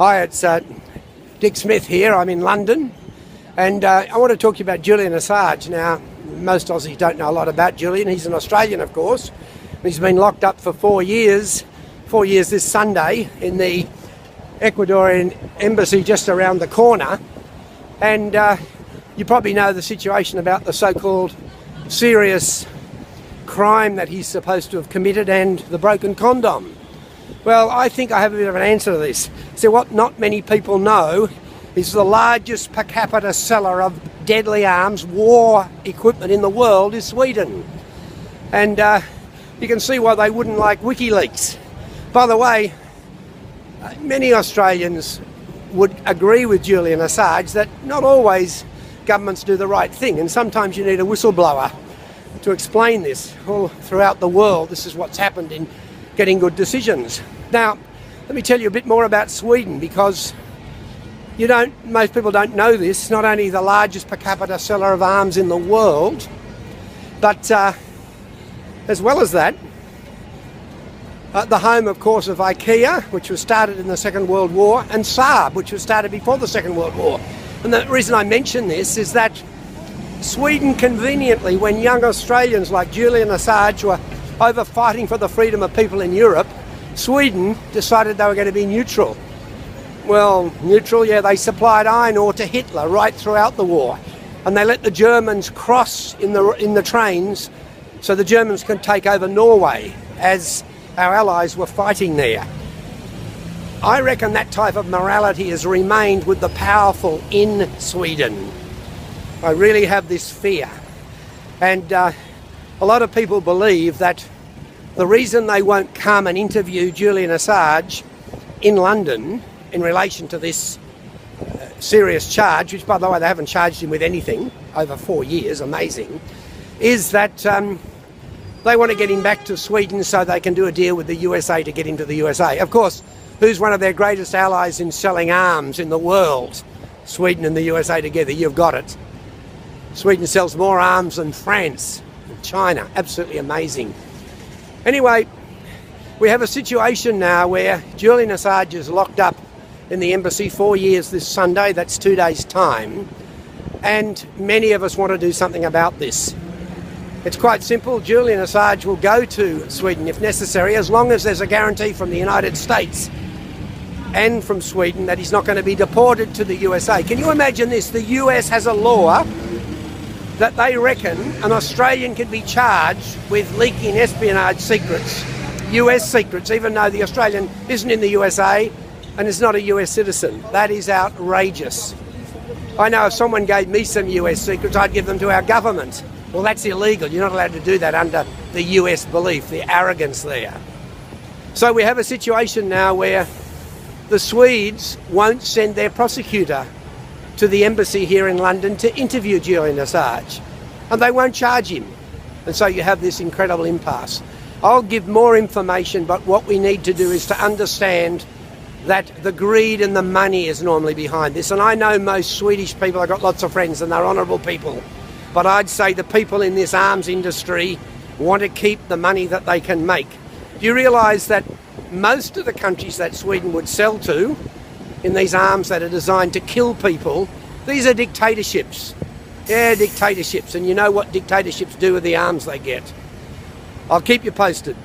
Hi, it's Dick Smith here. I'm in London, and I want to talk to you about Julian Assange. Now, most Aussies don't know a lot about Julian. He's an Australian, of course. He's been locked up for 4 years. 4 years this Sunday in the Ecuadorian embassy just around the corner. And you probably know the situation about the so-called serious crime that he's supposed to have committed and the broken condom. Well, I think I have a bit of an answer to this. So what not many people know is the largest per capita seller of deadly arms, war equipment in the world is Sweden. And you can see why they wouldn't like WikiLeaks. By the way, many Australians would agree with Julian Assange that not always governments do the right thing, and sometimes you need a whistleblower to explain this. All throughout the world, this is what's happened in getting good decisions. Now, let me tell you a bit more about Sweden, because most people don't know this. Not only the largest per capita seller of arms in the world, but as well as that, the home, of course, of IKEA, which was started in the Second World War, and Saab, which was started before the Second World War. And the reason I mention this is that Sweden, conveniently, when young Australians like Julian Assange were over fighting for the freedom of people in Europe, Sweden decided they were going to be neutral. Well, neutral, yeah, they supplied iron ore to Hitler right throughout the war. And they let the Germans cross in the trains so the Germans could take over Norway as our allies were fighting there. I reckon that type of morality has remained with the powerful in Sweden. I really have this fear. And a lot of people believe that the reason they won't come and interview Julian Assange in London in relation to this serious charge, which, by the way, they haven't charged him with anything over 4 years, amazing, is that they want to get him back to Sweden so they can do a deal with the USA to get him to the USA. Of course, who's one of their greatest allies in selling arms in the world? Sweden and the USA together, you've got it. Sweden sells more arms than France and China. Absolutely amazing. Anyway, we have a situation now where Julian Assange is locked up in the embassy 4 years this Sunday. That's 2 days' time. And many of us want to do something about this. It's quite simple. Julian Assange will go to Sweden if necessary, as long as there's a guarantee from the United States and from Sweden that he's not going to be deported to the USA. Can you imagine this? The US has a law that they reckon an Australian can be charged with leaking espionage secrets, US secrets, even though the Australian isn't in the USA and is not a US citizen. That is outrageous. I know if someone gave me some US secrets, I'd give them to our government. Well, that's illegal. You're not allowed to do that under the US belief, the arrogance there. So we have a situation now where the Swedes won't send their prosecutor to the embassy here in London to interview Julian Assange, and they won't charge him. And so you have this incredible impasse. I'll give more information, but what we need to do is to understand that the greed and the money is normally behind this. And I know most Swedish people, I've got lots of friends and they're honourable people, but I'd say the people in this arms industry want to keep the money that they can make. Do you realise that most of the countries that Sweden would sell to in these arms that are designed to kill people, these are dictatorships. Yeah, dictatorships. And you know what dictatorships do with the arms they get. I'll keep you posted.